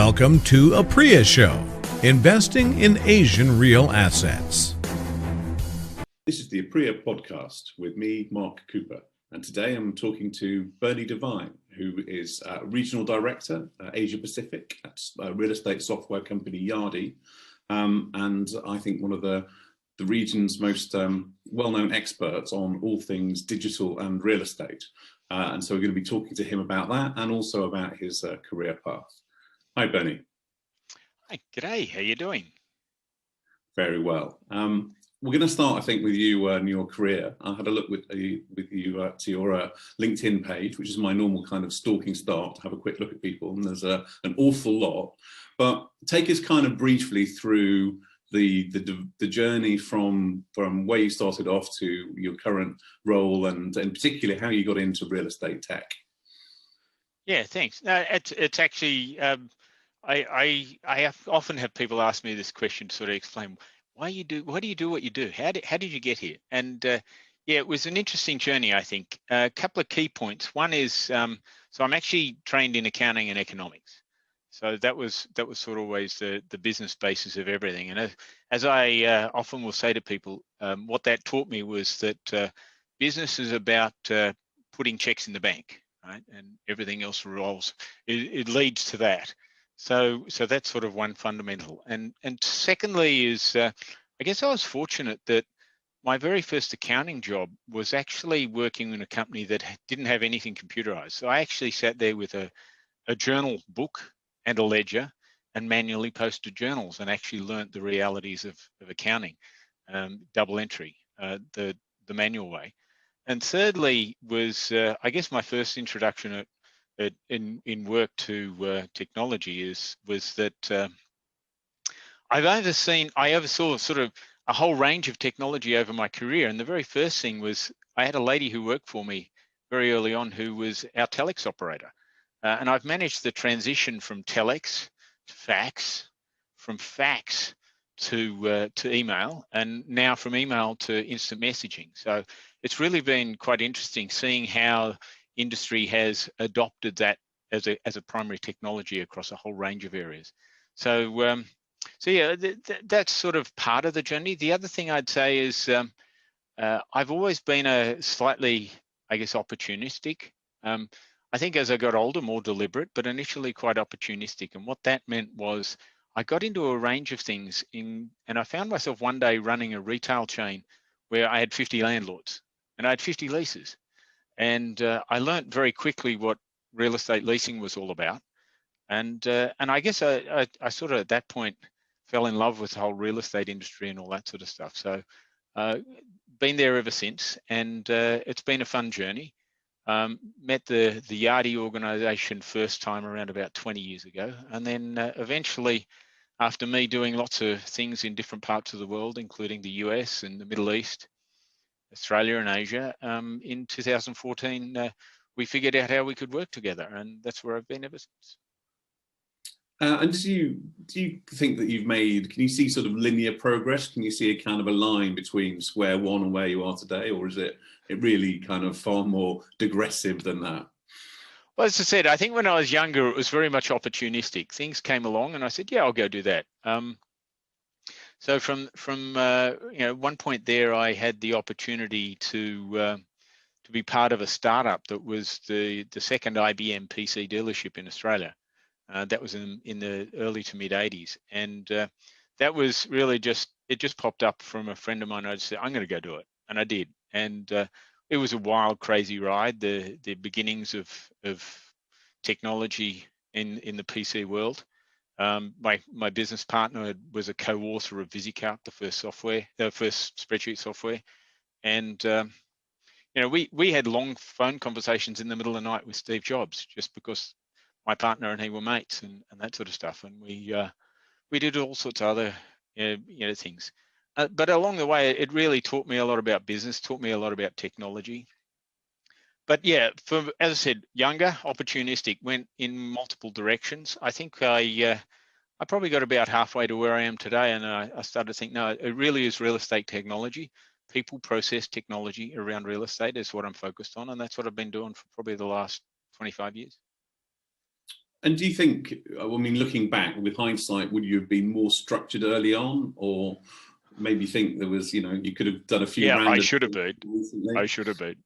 Welcome to APREA Show, Investing in Asian Real Assets. This is the APREA Podcast with me, Mark Cooper. And today I'm talking to Bernie Devine, who is Regional Director, Asia Pacific at real estate software company Yardi. And I think one of the region's most well-known experts on all things digital and real estate. And so we're going to be talking to him about that and also about his career path. Hi, Bernie. Hi, g'day. How you doing? Very well. We're going to start, I think, with you and your career. I had a look with you to your LinkedIn page, which is my normal kind of stalking start to have a quick look at people. And there's an awful lot. But take us kind of briefly through the journey from where you started off to your current role, and in particular how you got into real estate tech. Yeah, thanks. No, it's actually I often have people ask me this question to sort of explain why do you do what you do? How did you get here? And yeah, it was an interesting journey, I think. A couple of key points. One is so I'm actually trained in accounting and economics. So that was sort of always the business basis of everything. And as I often will say to people, what that taught me was that business is about putting checks in the bank, right? And everything else revolves. It leads to that. So that's sort of one fundamental. And secondly is I guess I was fortunate that my very first accounting job was actually working in a company that didn't have anything computerized. So I actually sat there with a journal book and a ledger and manually posted journals and actually learnt the realities of accounting, double entry, the manual way. And thirdly was, I guess my first introduction in work to technology was that I oversaw sort of a whole range of technology over my career. And the very first thing was I had a lady who worked for me very early on who was our telex operator. And I've managed the transition from telex to fax, from fax to email, and now from email to instant messaging. So it's really been quite interesting seeing how industry has adopted that as a primary technology across a whole range of areas. So yeah, that's sort of part of the journey. The other thing I'd say is I've always been a slightly, I guess, opportunistic. I think as I got older, more deliberate, but initially quite opportunistic. And what that meant was I got into a range of things and I found myself one day running a retail chain where I had 50 landlords and I had 50 leases. And I learned very quickly what real estate leasing was all about. And I guess I sort of at that point fell in love with the whole real estate industry and all that sort of stuff. So been there ever since, and it's been a fun journey. Met the Yardi organization first time around about 20 years ago. And then eventually, after me doing lots of things in different parts of the world, including the US and the Middle East, Australia and Asia, in 2014, we figured out how we could work together. And that's where I've been ever since. And do you think that can you see sort of linear progress? Can you see a kind of a line between square one and where you are today? Or is it really kind of far more digressive than that? Well, as I said, I think when I was younger, it was very much opportunistic. Things came along and I said, yeah, I'll go do that. So from one point there, I had the opportunity to be part of a startup that was the second IBM PC dealership in Australia. That was in the early to mid 80s. And that was really it just popped up from a friend of mine. I just said, I'm going to go do it. And I did. And it was a wild, crazy ride, the beginnings of technology in the PC world. My business partner was a co-author of VisiCalc, the first spreadsheet software. And we had long phone conversations in the middle of the night with Steve Jobs, just because my partner and he were mates and that sort of stuff. And we did all sorts of other things. But along the way, it really taught me a lot about business, taught me a lot about technology. But yeah, as I said, younger, opportunistic, went in multiple directions. I think I probably got about halfway to where I am today, and I started to think, no, it really is real estate technology. People process technology around real estate is what I'm focused on, and that's what I've been doing for probably the last 25 years. And do you think, I mean, looking back with hindsight, would you have been more structured early on, or maybe think there was, you could have done a few Yeah, I random should have things been. recently? I should have been.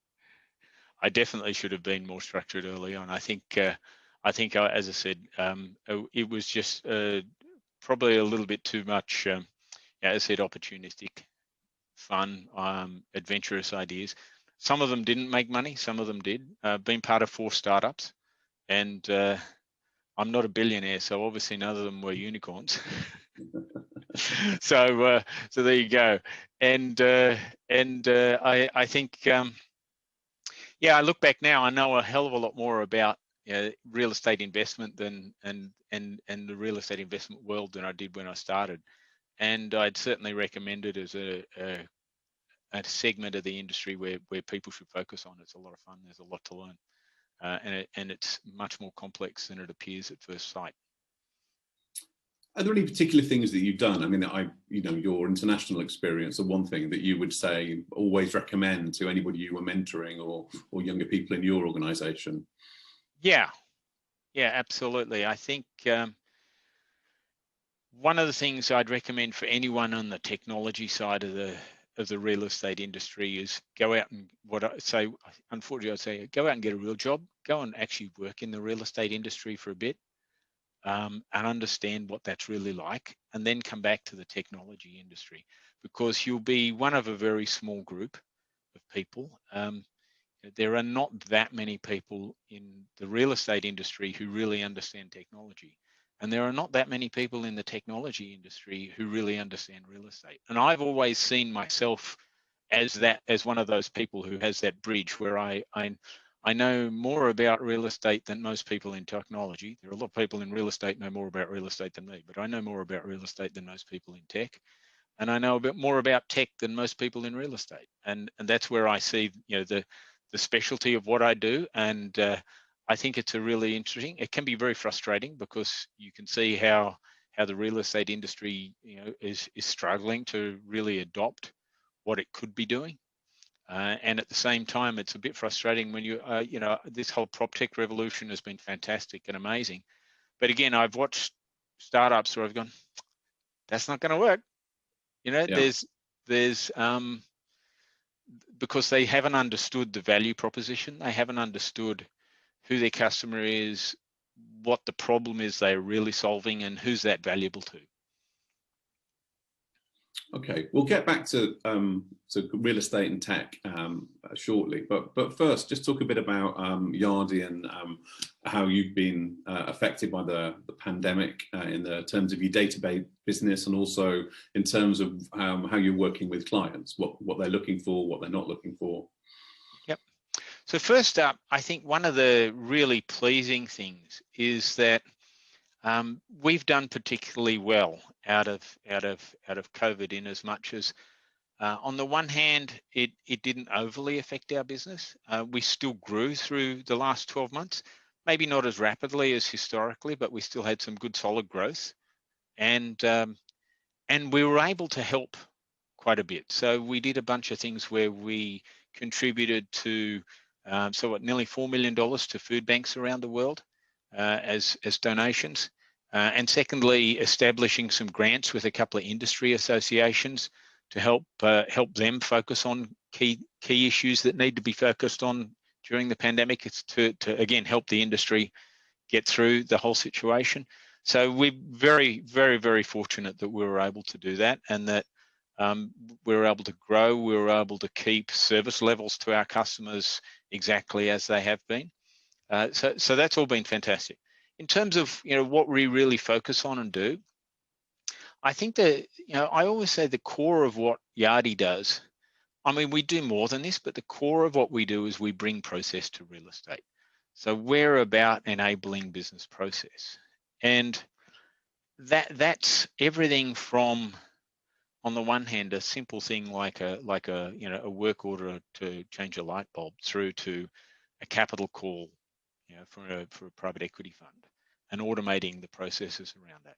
I definitely should have been more structured early on. I think, as I said, it was just probably a little bit too much, as I said, opportunistic, fun, adventurous ideas. Some of them didn't make money. Some of them did. Been part of 4 startups, and I'm not a billionaire, so obviously none of them were unicorns. So there you go. And I think, I look back now, I know a hell of a lot more about real estate investment and the real estate investment world than I did when I started. And I'd certainly recommend it as a segment of the industry where people should focus on. It's a lot of fun. There's a lot to learn, and it's much more complex than it appears at first sight. Are there any particular things that you've done? I mean, your international experience are one thing that you would say always recommend to anybody you were mentoring or younger people in your organization. Yeah, absolutely. I think one of the things I'd recommend for anyone on the technology side of the real estate industry is go out and unfortunately I'd say go out and get a real job, go and actually work in the real estate industry for a bit. And understand what that's really like, and then come back to the technology industry, because you'll be one of a very small group of people. There are not that many people in the real estate industry who really understand technology, and there are not that many people in the technology industry who really understand real estate. And I've always seen myself as one of those people who has that bridge where I know more about real estate than most people in technology. There are a lot of people in real estate know more about real estate than me, but I know more about real estate than most people in tech. And I know a bit more about tech than most people in real estate. And that's where I see, the specialty of what I do. And I think it's a really interesting, it can be very frustrating because you can see how the real estate industry, is struggling to really adopt what it could be doing. And at the same time, it's a bit frustrating when this whole prop tech revolution has been fantastic and amazing. But again, I've watched startups where I've gone, that's not going to work. There's because they haven't understood the value proposition. They haven't understood who their customer is, what the problem is they're really solving, and who's that valuable to. Okay, we'll get back to real estate and tech shortly, but first, just talk a bit about Yardi and how you've been affected by the pandemic in the terms of your database business, and also in terms of how you're working with clients, what they're looking for, what they're not looking for. Yep. So first up, I think one of the really pleasing things is that we've done particularly well out of COVID, in as much as on the one hand, it didn't overly affect our business. We still grew through the last 12 months, maybe not as rapidly as historically, but we still had some good solid growth, and we were able to help quite a bit. So we did a bunch of things where we contributed to nearly $4 million to food banks around the world as donations. And secondly, establishing some grants with a couple of industry associations to help them focus on key issues that need to be focused on during the pandemic. It's to again help the industry get through the whole situation. So we're very, very, very fortunate that we were able to do that, and that we were able to grow. We were able to keep service levels to our customers exactly as they have been. So that's all been fantastic. In terms of what we really focus on and do, I think that I always say the core of what Yardi does. I mean, we do more than this, but the core of what we do is we bring process to real estate. So we're about enabling business process, and that's everything from, on the one hand, a simple thing like a work order to change a light bulb, through to a capital call for a private equity fund, and automating the processes around that.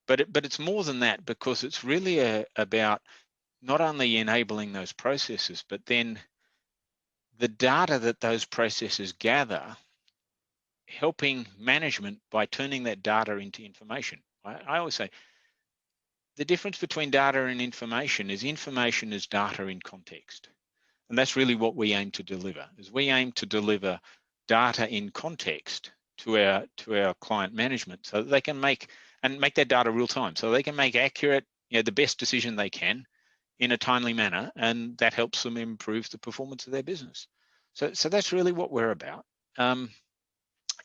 But it's more than that, because it's really about not only enabling those processes, but then the data that those processes gather helping management by turning that data into information. I always say the difference between data and information is data in context. And that's really what we aim to deliver, is we aim to deliver data in context to our client management so that they can make that data real time, so they can make accurate, the best decision they can in a timely manner, and that helps them improve the performance of their business. So that's really what we're about. And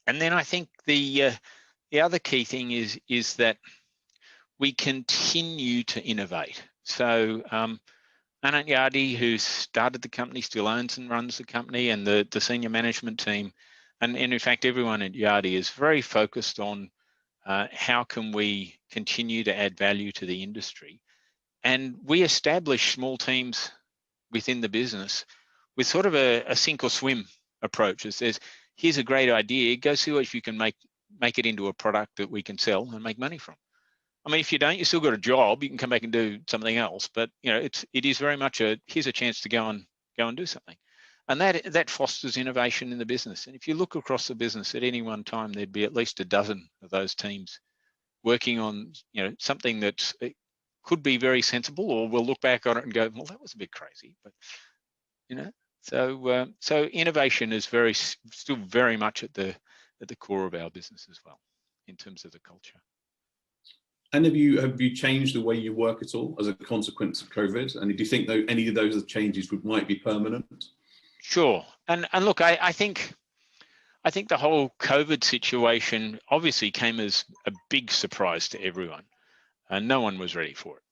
then I think the other key thing is that we continue to innovate. So Anant Yardi, who started the company, still owns and runs the company, and the senior management team, and in fact everyone at Yardi is very focused on how can we continue to add value to the industry. And we establish small teams within the business with sort of a sink or swim approach. It says, here's a great idea, go see what you can make it into a product that we can sell and make money from. I mean, if you don't, you still got a job, you can come back and do something else, but it is very much here's a chance to go and do something. And that fosters innovation in the business. And if you look across the business at any one time, there'd be at least a dozen of those teams working on something that could be very sensible, or we'll look back on it and go, well, that was a bit crazy, but so innovation is still very much at the core of our business as well in terms of the culture. And have you changed the way you work at all as a consequence of COVID? And do you think that any of those changes might be permanent? Sure. And look, I think the whole COVID situation obviously came as a big surprise to everyone, and no one was ready for it.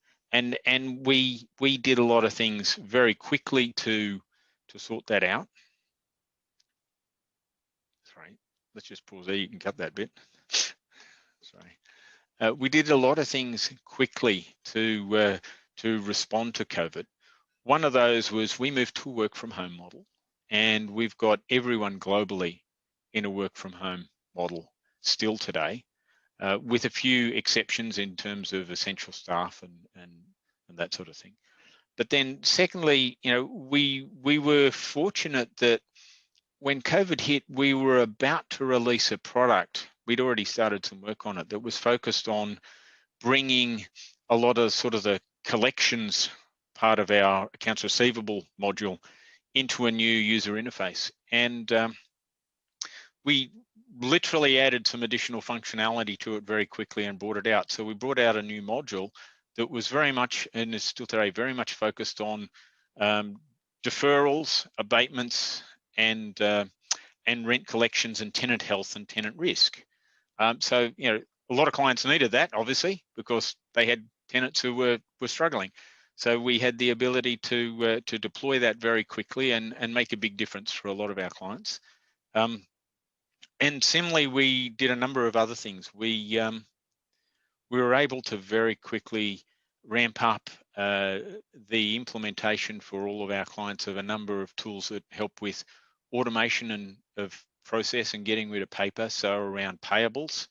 And we did a lot of things very quickly to sort that out. Sorry, let's just pause there. You can cut that bit. Sorry. We did a lot of things quickly to respond to COVID. One of those was we moved to a work from home model, and we've got everyone globally in a work from home model still today, with a few exceptions in terms of essential staff and that sort of thing. But then secondly, we were fortunate that when COVID hit, we were about to release a product. We'd already started some work on it that was focused on bringing a lot of sort of the collections part of our accounts receivable module into a new user interface. And we literally added some additional functionality to it very quickly and brought it out. So we brought out a new module that was very much, and is still today, very much focused on deferrals, abatements, and rent collections and tenant health and tenant risk. So a lot of clients needed that, obviously, because they had tenants who were struggling. So we had the ability to deploy that very quickly and make a big difference for a lot of our clients. And similarly, we did a number of other things. We were able to very quickly ramp up the implementation for all of our clients of a number of tools that help with automation of process and getting rid of paper, so around payables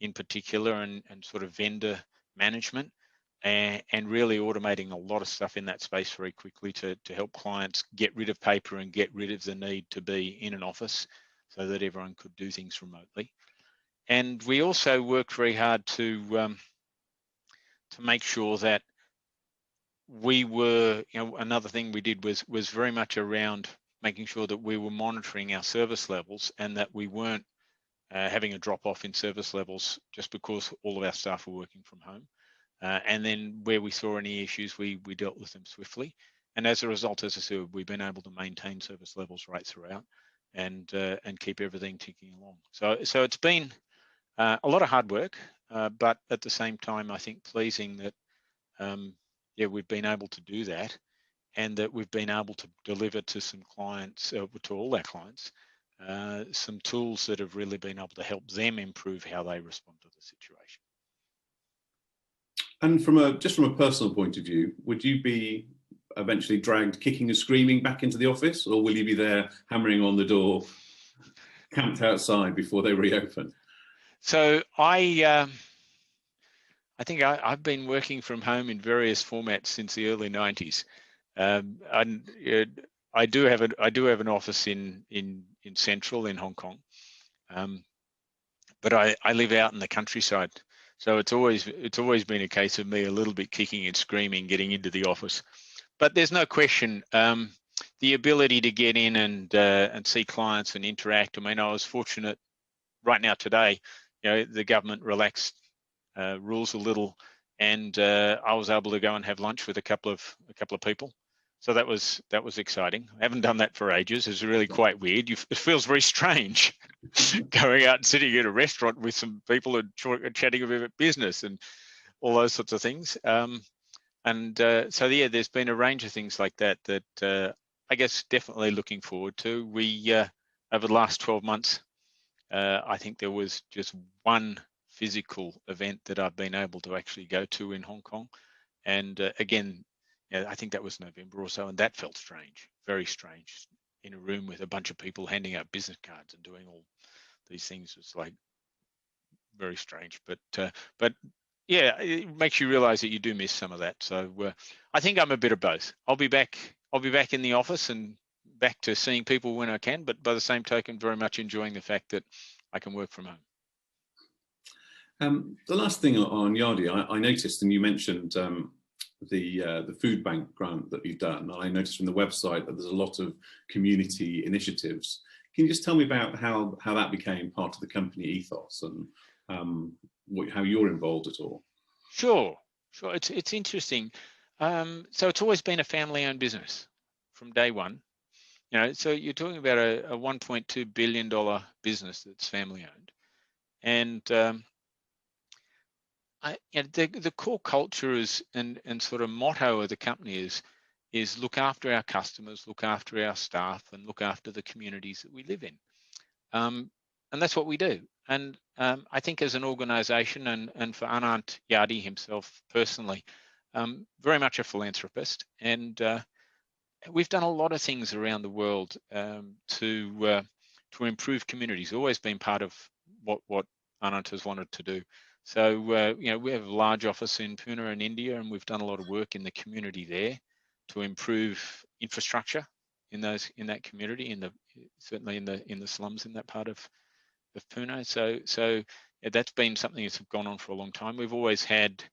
in particular, and sort of vendor management, and really automating a lot of stuff in that space very quickly to help clients get rid of paper and get rid of the need to be in an office so that everyone could do things remotely. And we also worked very hard to make sure that we were, another thing we did was very much around making sure that we were monitoring our service levels and that we weren't having a drop off in service levels just because all of our staff were working from home. And then where we saw any issues, we dealt with them swiftly. And as a result, as I said, we've been able to maintain service levels right throughout and keep everything ticking along. So it's been a lot of hard work, but at the same time, I think pleasing that we've been able to do that, and that we've been able to deliver to some clients, to all our clients, some tools that have really been able to help them improve how they respond to the situation. And just from a personal point of view, would you be eventually dragged kicking and screaming back into the office, or will you be there hammering on the door, camped outside before they reopen? So I think I've been working from home in various formats since the early 90s. I do have an office in Central in Hong Kong, but I live out in the countryside, so it's always been a case of me a little bit kicking and screaming getting into the office. But there's no question, the ability to get in and see clients and interact. I mean, I was fortunate right now today, the government relaxed rules a little, and I was able to go and have lunch with a couple of people. So that was exciting. I haven't done that for ages. It's really quite weird. It feels very strange going out and sitting at a restaurant with some people and chatting about business and all those sorts of things. So yeah, there's been a range of things like that I guess definitely looking forward to. We over the last 12 months, I think there was just one physical event that I've been able to actually go to in Hong Kong, and again, I think that was November or so, and that felt strange, very strange, in a room with a bunch of people handing out business cards and doing all these things. It's like very strange, but yeah, it makes you realize that you do miss some of that. So I think I'm a bit of both. I'll be back in the office and back to seeing people when I can, but by the same token, very much enjoying the fact that I can work from home. The last thing on Yardi, I noticed, and you mentioned the food bank grant that you've done. And I noticed from the website that there's a lot of community initiatives. Can you just tell me about how that became part of the company ethos and how you're involved at all? Sure. It's interesting. So it's always been a family-owned business from day one. So you're talking about a $1.2 billion business that's family-owned, and the core culture is and sort of motto of the company is look after our customers, look after our staff, and look after the communities that we live in. And that's what we do. And I think as an organisation, and for Anant Yardi himself personally, very much a philanthropist, and we've done a lot of things around the world to improve communities. Always been part of what Anant has wanted to do. So we have a large office in Pune in India, and we've done a lot of work in the community there to improve infrastructure in that community, certainly in the slums in that part of Pune. So that's been something that's gone on for a long time. We've always had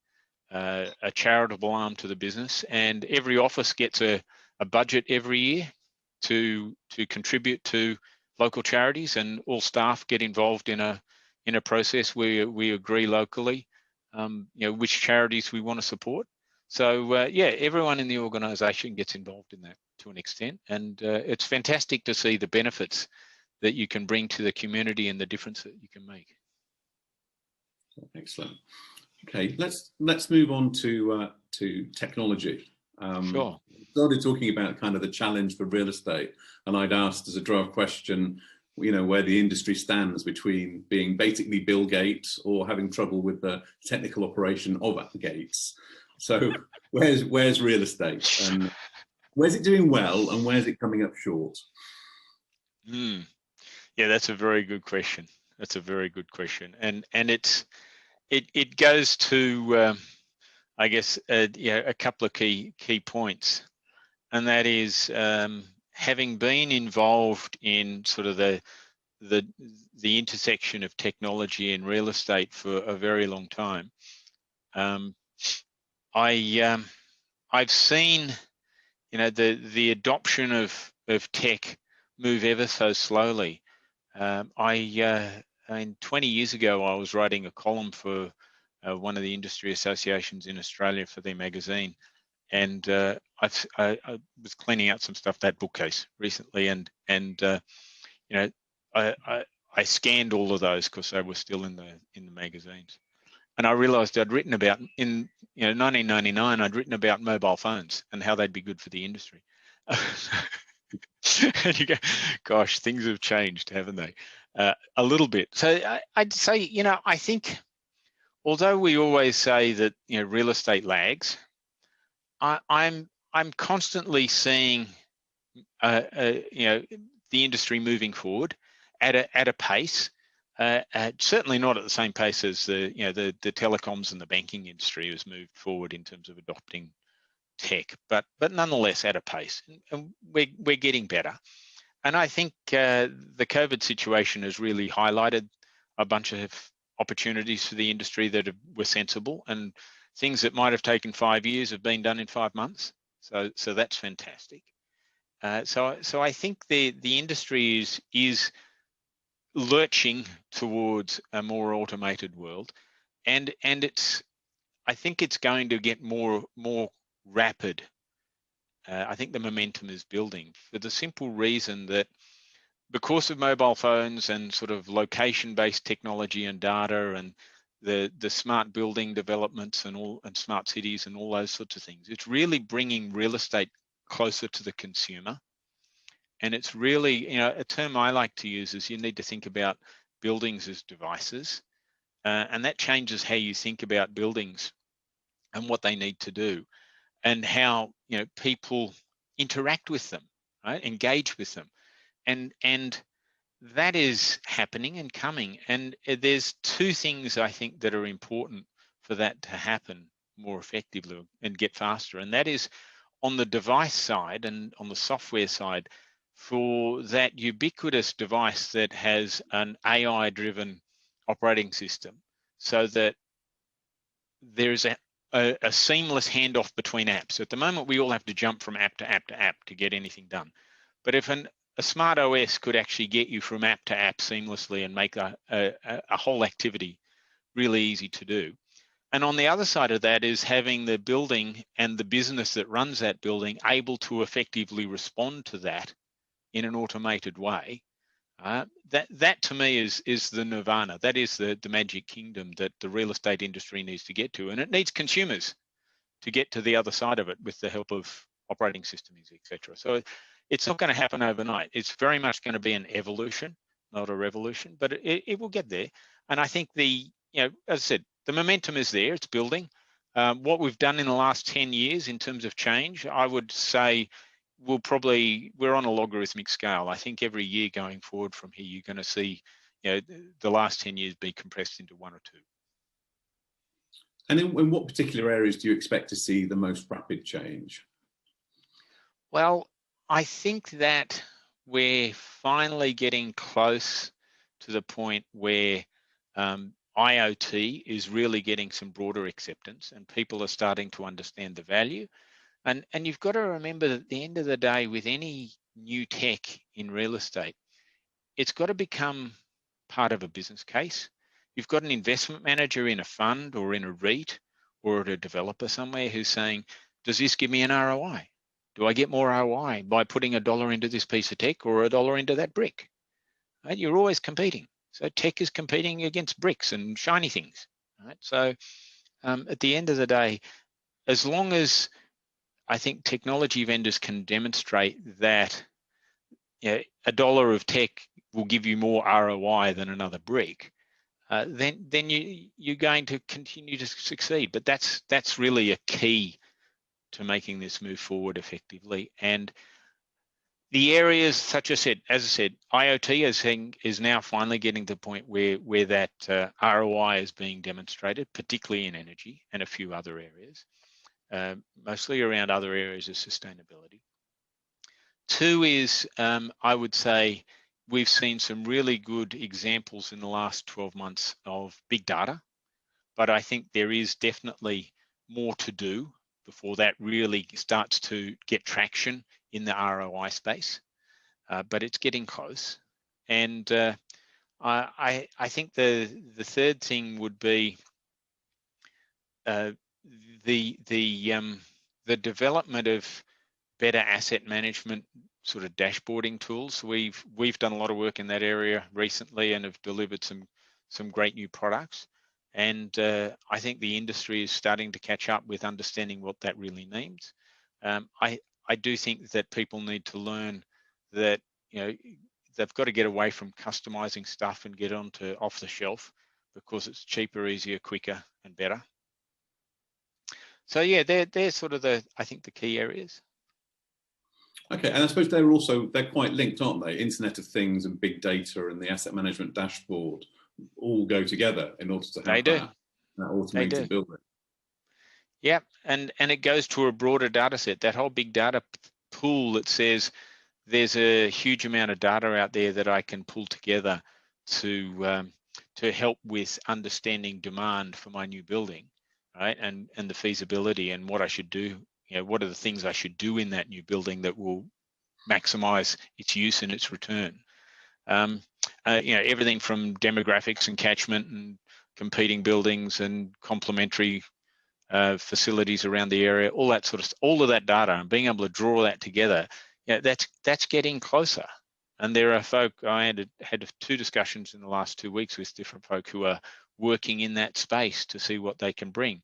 a charitable arm to the business, and every office gets a budget every year to contribute to local charities, and all staff get involved in a process where we agree locally, which charities we want to support. So everyone in the organisation gets involved in that to an extent, and it's fantastic to see the benefits that you can bring to the community and the difference that you can make. Excellent. Okay, let's move on to technology. Sure. Started talking about kind of the challenge for real estate, and I'd asked as a draft question, where the industry stands between being basically Bill Gates or having trouble with the technical operation of Gates. So where's real estate, and where's it doing well, and where's it coming up short? Yeah, that's a very good question. And it goes to I guess a couple of key points, and that is having been involved in sort of the intersection of technology and real estate for a very long time. I've seen the adoption of tech move ever so slowly. I mean, 20 years ago, I was writing a column for one of the industry associations in Australia for their magazine, and I was cleaning out some stuff, that bookcase recently, and I scanned all of those because they were still in the magazines, and I realised I'd written about in 1999 I'd written about mobile phones and how they'd be good for the industry. And you go, gosh, things have changed, haven't they? A little bit. So I'd say, I think, although we always say that real estate lags, I'm constantly seeing the industry moving forward at a pace, certainly not at the same pace as the telecoms and the banking industry has moved forward in terms of adopting tech, but nonetheless at a pace, and we're getting better. And I think the COVID situation has really highlighted a bunch of opportunities for the industry that were sensible, and things that might have taken 5 years have been done in 5 months. So that's fantastic. So I think the industry is lurching towards a more automated world, and I think it's going to get more rapid. I think the momentum is building for the simple reason that because of mobile phones and sort of location-based technology and data and the smart building developments and smart cities and all those sorts of things, it's really bringing real estate closer to the consumer. And it's really, a term I like to use is you need to think about buildings as devices, and that changes how you think about buildings and what they need to do, and how people interact with them, right? Engage with them, and that is happening and coming. And there's two things I think that are important for that to happen more effectively and get faster, and that is on the device side and on the software side, for that ubiquitous device that has an AI-driven operating system, so that there's a seamless handoff between apps. At the moment, we all have to jump from app to app to app to get anything done. But if a smart OS could actually get you from app to app seamlessly and make a whole activity really easy to do. And on the other side of that is having the building and the business that runs that building able to effectively respond to that in an automated way. That to me is the nirvana. That is the magic kingdom that the real estate industry needs to get to, and it needs consumers to get to the other side of it with the help of operating systems, etc. So it's not going to happen overnight. It's very much going to be an evolution, not a revolution, but it will get there. And I think as I said, the momentum is there. It's building. What we've done in the last 10 years in terms of change, I would say we're on a logarithmic scale. I think every year going forward from here, you're going to see, the last 10 years be compressed into 1 or 2. And in what particular areas do you expect to see the most rapid change? Well, I think that we're finally getting close to the point where IoT is really getting some broader acceptance, and people are starting to understand the value. And you've got to remember that at the end of the day, with any new tech in real estate, it's got to become part of a business case. You've got an investment manager in a fund or in a REIT or at a developer somewhere who's saying, does this give me an ROI? Do I get more ROI by putting $1 into this piece of tech or $1 into that brick? Right? You're always competing. So tech is competing against bricks and shiny things. Right? So at the end of the day, as long as I think technology vendors can demonstrate that $1 of tech will give you more ROI than another brick, then you're going to continue to succeed. But that's really a key to making this move forward effectively. And the areas, such as I said, IoT is now finally getting to the point where that ROI is being demonstrated, particularly in energy and a few other areas. Mostly around other areas of sustainability. 2 is, I would say, we've seen some really good examples in the last 12 months of big data, but I think there is definitely more to do before that really starts to get traction in the ROI space, but it's getting close. And I think the third thing would be the development of better asset management sort of dashboarding tools. We've done a lot of work in that area recently and have delivered some great new products. And I think the industry is starting to catch up with understanding what that really means. I do think that people need to learn that they've got to get away from customizing stuff and get onto off the shelf, because it's cheaper, easier, quicker, and better. So yeah, they're sort of I think the key areas. Okay, and I suppose they're quite linked, aren't they? Internet of Things and big data and the asset management dashboard all go together in order to have that automated building. Yeah, and it goes to a broader data set. That whole big data pool that says there's a huge amount of data out there that I can pull together to to help with understanding demand for my new building, right? And the feasibility and what I should do. What are the things I should do in that new building that will maximize its use and its return? Everything from demographics and catchment and competing buildings and complementary facilities around the area, all of that data, and being able to draw that together, that's getting closer. And there are folk, I had 2 discussions in the last 2 weeks with different folk who are working in that space to see what they can bring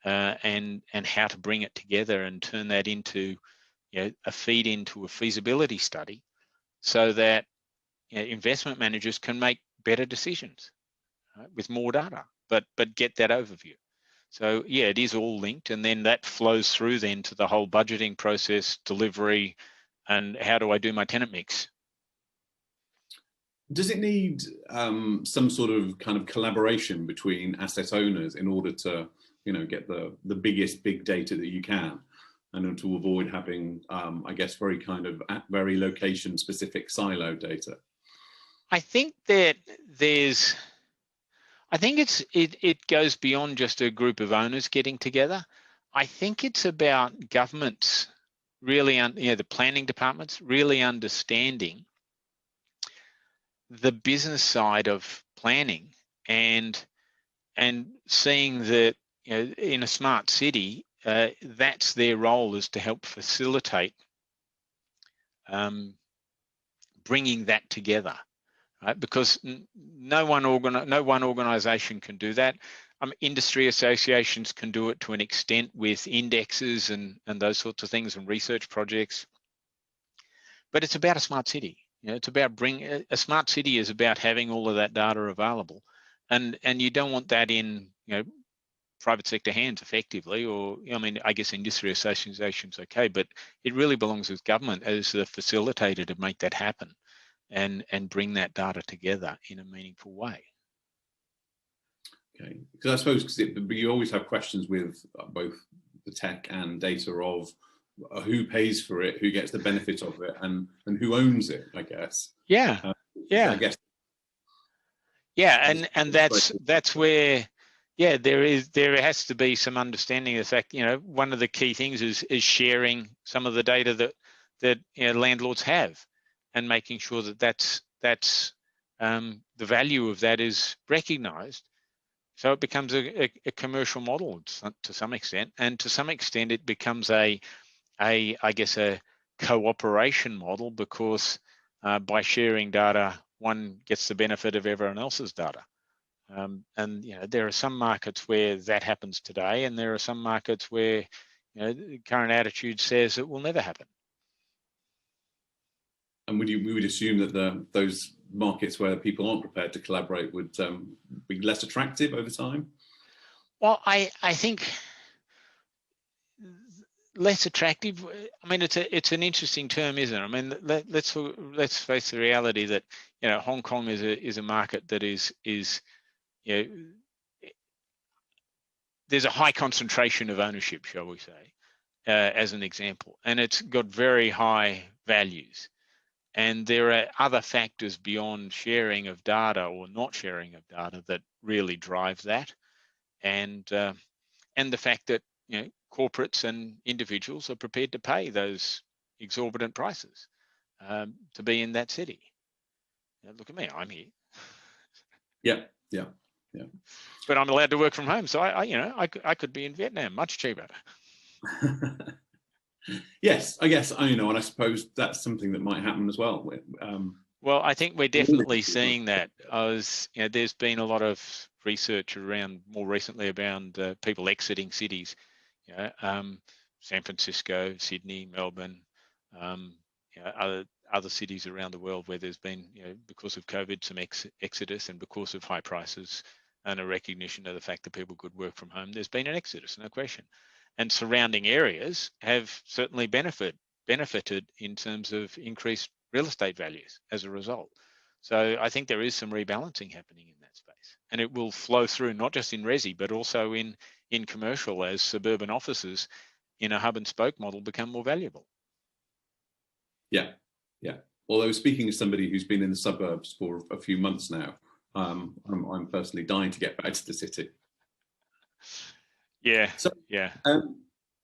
and how to bring it together and turn that into a feed into a feasibility study, so that investment managers can make better decisions, right, with more data, but get that overview. So it is all linked, and then that flows through then to the whole budgeting process, delivery, and how do I do my tenant mix. Does it need some sort of kind of collaboration between asset owners in order to, get the biggest big data that you can, and to avoid having, very location specific silo data? I think that it goes beyond just a group of owners getting together. I think it's about governments really, the planning departments really understanding the business side of planning and seeing that in a smart city, that's their role, is to help facilitate bringing that together. Right? Because no one organisation can do that. Industry associations can do it to an extent with indexes and those sorts of things and research projects. But it's about a smart city. It's about a smart city is about having all of that data available, and you don't want that in private sector hands effectively, or I guess industry associations okay, but it really belongs with government as the facilitator to make that happen. And bring that data together in a meaningful way. Okay, because I suppose you always have questions with both the tech and data of who pays for it, who gets the benefit of it, and who owns it, I guess. Yeah, I guess. Yeah, and that's where there has to be some understanding of the fact. One of the key things is sharing some of the data that landlords have, and making sure that that's the value of that is recognised, so it becomes a commercial model to some extent, and to some extent it becomes a cooperation model, because by sharing data, one gets the benefit of everyone else's data. And there are some markets where that happens today, and there are some markets where the current attitude says it will never happen. And we would assume that those markets where people aren't prepared to collaborate would be less attractive over time? Well, I think less attractive. It's an interesting term, isn't it? Let's face the reality that Hong Kong is a market that is there's a high concentration of ownership, shall we say, as an example, and it's got very high values. And there are other factors beyond sharing of data or not sharing of data that really drive that, and the fact that corporates and individuals are prepared to pay those exorbitant prices to be in that city. Look at me, I'm here. Yeah. But I'm allowed to work from home, so I could be in Vietnam much cheaper. Yes, I guess and I suppose that's something that might happen as well. Well, I think we're definitely seeing that. There's been a lot of research more recently around people exiting cities. San Francisco, Sydney, Melbourne, other cities around the world where there's been, because of COVID, some exodus, and because of high prices and a recognition of the fact that people could work from home, there's been an exodus, no question. And surrounding areas have certainly benefited in terms of increased real estate values as a result. So I think there is some rebalancing happening in that space, and it will flow through not just in resi, but also in commercial, as suburban offices in a hub and spoke model become more valuable. Yeah. Although speaking as somebody who's been in the suburbs for a few months now, I'm personally dying to get back to the city. Yeah, So, yeah.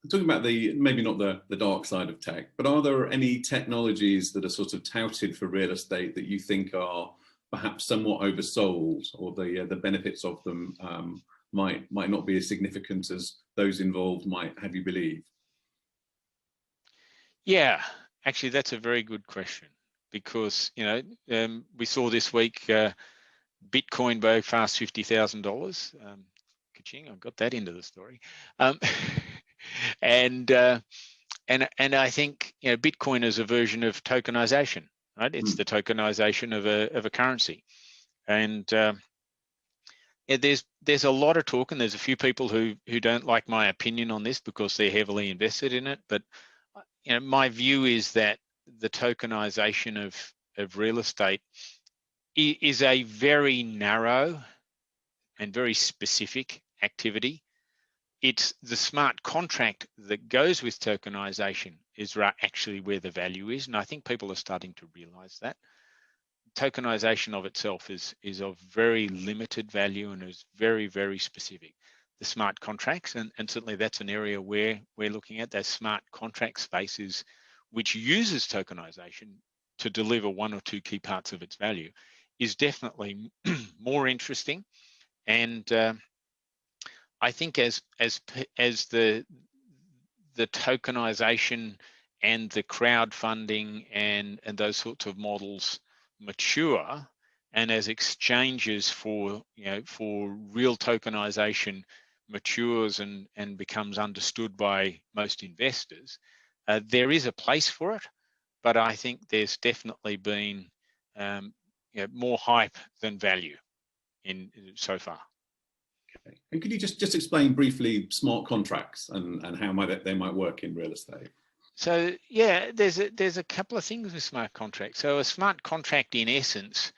talking about maybe not the dark side of tech, but are there any technologies that are sort of touted for real estate that you think are perhaps somewhat oversold, or the benefits of them might not be as significant as those involved might have you believe? Yeah, actually, that's a very good question, because we saw this week Bitcoin broke past $50,000. Ka-ching! I got that into the story, and I think Bitcoin is a version of tokenization, right? It's the tokenization of a currency, and there's a lot of talk, and there's a few people who don't like my opinion on this because they're heavily invested in it. But my view is that the tokenization of real estate is a very narrow and very specific activity. It's the smart contract that goes with tokenization is actually where the value is, and I think people are starting to realize that. Tokenization of itself is of very limited value and is very, very specific. The smart contracts, and certainly that's an area where we're looking at, that smart contract spaces, which uses tokenization to deliver one or two key parts of its value, is definitely more interesting. And I think as the tokenization and the crowdfunding and those sorts of models mature, and as exchanges for real tokenization matures and becomes understood by most investors, there is a place for it. But I think there's definitely been more hype than value in so far. Okay. And could you just explain briefly smart contracts and how they might work in real estate? So yeah, there's a couple of things with smart contracts. So a smart contract, in essence,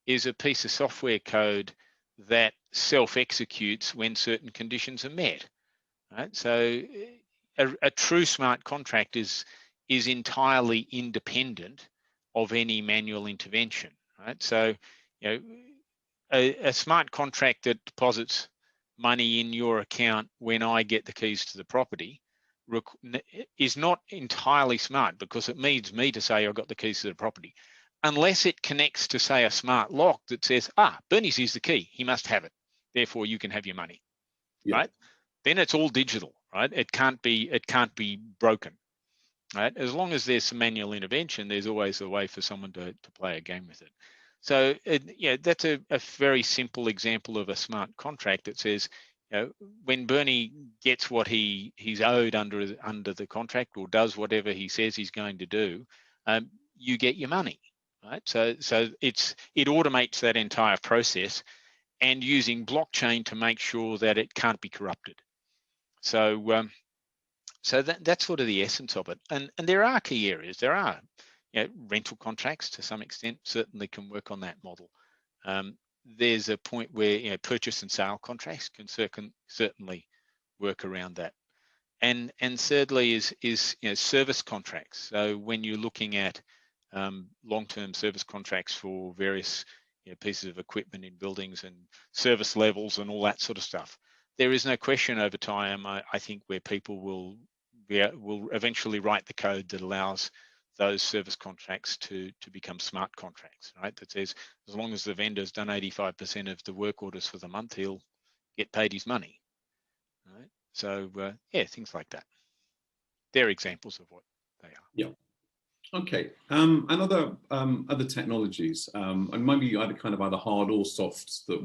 is a piece of software code that self-executes when certain conditions are met. Right. So a true smart contract is entirely independent of any manual intervention. Right. So a smart contract that deposits money in your account when I get the keys to the property is not entirely smart, because it needs me to say I've got the keys to the property, unless it connects to, say, a smart lock that says, Bernie sees the key, he must have it, therefore you can have your money. Yeah. Right? Then it's all digital, right? It can't be broken, right? As long as there's some manual intervention, there's always a way for someone to play a game with it. So that's a very simple example of a smart contract that says, when Bernie gets what he's owed under the contract, or does whatever he says he's going to do, you get your money, right? So it automates that entire process, and using blockchain to make sure that it can't be corrupted. So that's sort of the essence of it. And there are key areas. There are rental contracts to some extent certainly can work on that model. There's a point where purchase and sale contracts can certainly work around that. And thirdly is service contracts. So when you're looking at long-term service contracts for various pieces of equipment in buildings and service levels and all that sort of stuff, there is no question over time, I think, where people will eventually write the code that allows those service contracts to become smart contracts, right? That says, as long as the vendor's done 85% of the work orders for the month, he'll get paid his money, right? So things like that. They're examples of what they are. Yeah. Okay. And other technologies, and maybe either hard or softs that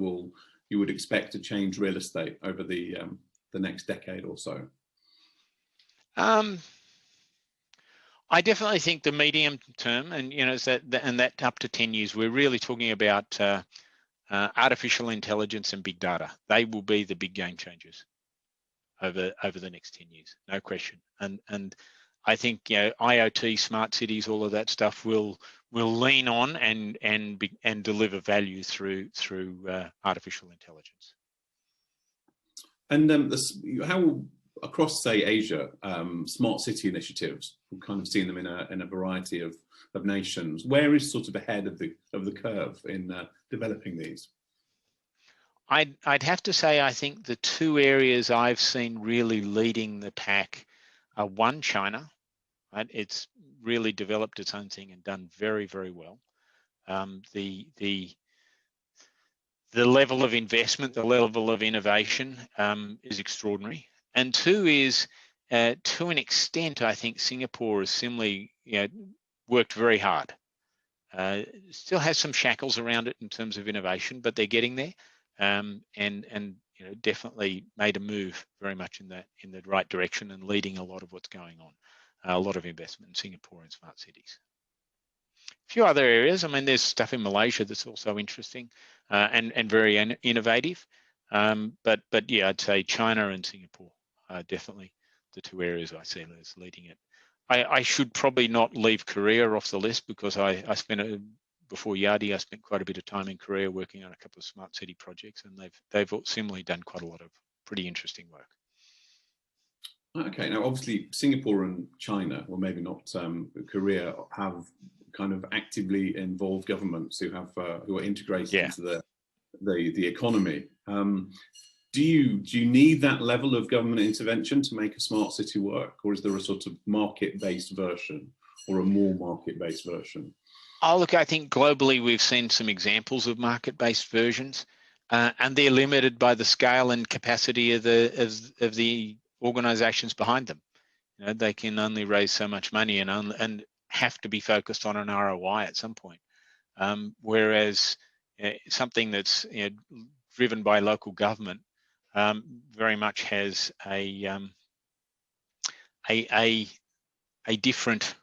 you would expect to change real estate over the next decade or so. I definitely think the medium term, and that up to 10 years, we're really talking about artificial intelligence and big data. They will be the big game changers over the next 10 years, no question. And I think IoT, smart cities, all of that stuff will lean on and deliver value through artificial intelligence. And how across, say, Asia, smart city initiatives, we've kind of seen them in a variety of nations. Where is sort of ahead of the curve in developing these? I'd have to say I think the two areas I've seen really leading the pack are one, China. Right? It's really developed its own thing and done very, very well. The level of investment, the level of innovation is extraordinary. And two is, to an extent, I think Singapore has similarly, worked very hard. Still has some shackles around it in terms of innovation, but they're getting there, and definitely made a move very much in the right direction and leading a lot of what's going on. A lot of investment in Singapore and smart cities. A few other areas. I mean, there's stuff in Malaysia that's also interesting and very innovative. But yeah, I'd say China and Singapore are definitely the two areas I see as leading it. I should probably not leave Korea off the list because I spent before Yardi, I spent quite a bit of time in Korea working on a couple of smart city projects, and they've similarly done quite a lot of pretty interesting work. Okay, now obviously Singapore and China, or maybe not Korea, have kind of actively involved governments who are integrated into the economy. Do you need that level of government intervention to make a smart city work, or is there a sort of market-based version or a more market-based version? Oh, look, I think globally we've seen some examples of market-based versions, and they're limited by the scale and capacity of the organizations behind them. They can only raise so much money and have to be focused on an ROI at some point. Whereas something that's driven by local government very much has a different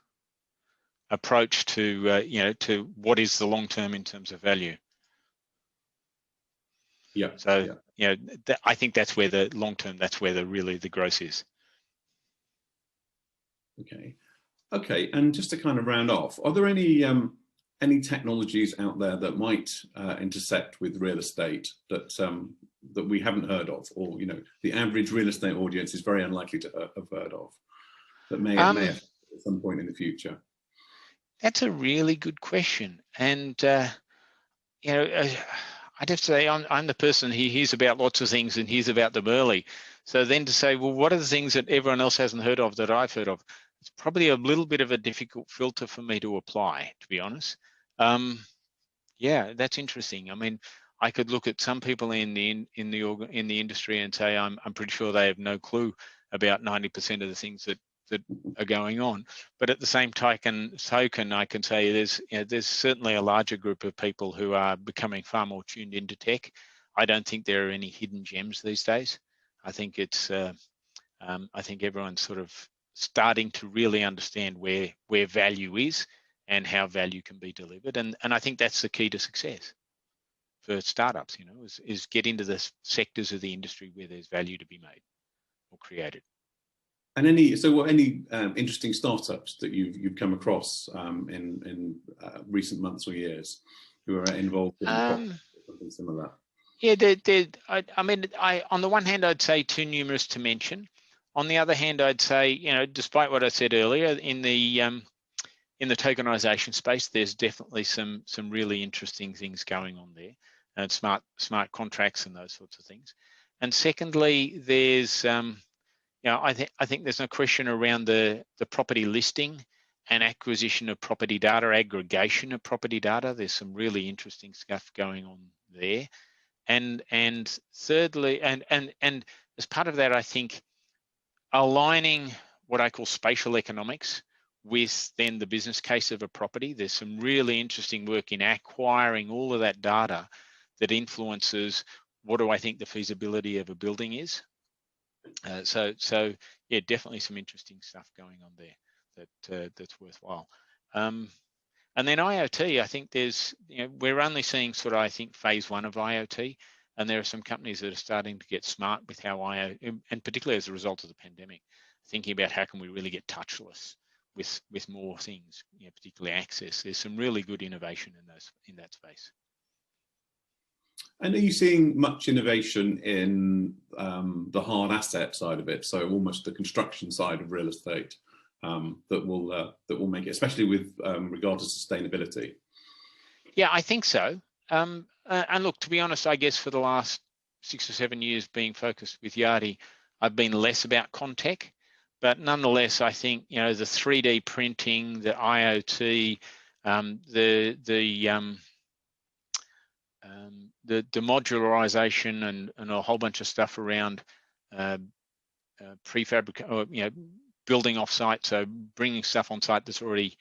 approach to what is the long term in terms of value. Yeah. So I think that's where the long term, that's where the growth is. Okay, and just to kind of round off, are there any technologies out there that might intersect with real estate that we haven't heard of, or the average real estate audience is very unlikely to have heard of, that may have at some point in the future? That's a really good question, and I'd have to say I'm the person who hears about lots of things and hears about them early. So then to say, well, what are the things that everyone else hasn't heard of that I've heard of? It's probably a little bit of a difficult filter for me to apply, to be honest. Yeah, that's interesting. I mean, I could look at some people in the industry and say I'm pretty sure they have no clue about 90% of the things that are going on. But at the same token, I can say there's certainly a larger group of people who are becoming far more tuned into tech. I don't think there are any hidden gems these days. I think it's I think everyone's sort of starting to really understand where value is and how value can be delivered, and I think that's the key to success for startups. Is get into the sectors of the industry where there's value to be made or created. And any interesting startups that you've come across in recent months or years who are involved in something similar? Yeah, I mean, on the one hand, I'd say too numerous to mention. On the other hand, I'd say, despite what I said earlier, in the tokenization space, there's definitely some really interesting things going on there, and smart contracts and those sorts of things. And secondly, there's I think there's no question around the property listing and acquisition of property data, aggregation of property data. There's some really interesting stuff going on there. And thirdly, and as part of that, I think aligning what I call spatial economics with then the business case of a property. There's some really interesting work in acquiring all of that data that influences what do I think the feasibility of a building is. So yeah, definitely some interesting stuff going on there that's worthwhile. And then IoT, I think we're only seeing sort of, I think, phase one of IoT, and there are some companies that are starting to get smart with how IoT, and particularly as a result of the pandemic, thinking about how can we really get touchless with more things, particularly access. There's some really good innovation in that space. And are you seeing much innovation in the hard asset side of it? So almost the construction side of real estate that will make it, especially with regard to sustainability? Yeah, I think so. And look, to be honest, I guess for the last 6 or 7 years being focused with Yardi, I've been less about Contech, but nonetheless, I think, you know, the 3D printing, the IoT, the modularization and a whole bunch of stuff around prefabrication, or, you know, building off site, so bringing stuff on site that's already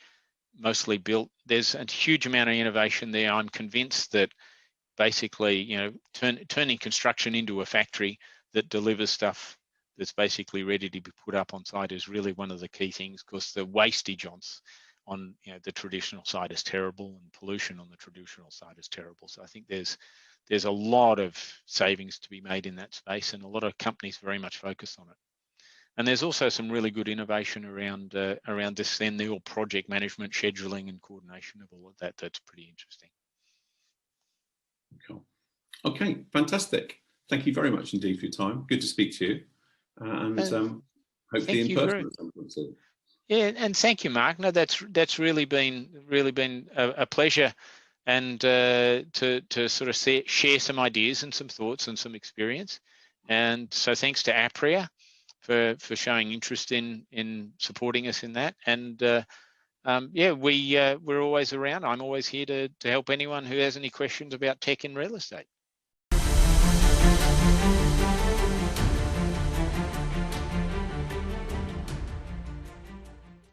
mostly built. There's a huge amount of innovation there. I'm convinced that basically, you know, turning construction into a factory that delivers stuff that's basically ready to be put up on site is really one of the key things, because the wastage on you know, the traditional side is terrible, and pollution on the traditional side is terrible. So I think there's a lot of savings to be made in that space, and a lot of companies very much focus on it. And there's also some really good innovation around this, then the all project management, scheduling, and coordination of all of that. That's pretty interesting. Cool. Okay, fantastic. Thank you very much indeed for your time. Good to speak to you, and hopefully in person at some point soon. Yeah, and thank you, Mark. No, that's really been a pleasure, and to sort of share some ideas and some thoughts and some experience. And so thanks to APREA for showing interest in supporting us in that. And yeah, we're always around. I'm always here to help anyone who has any questions about tech in real estate.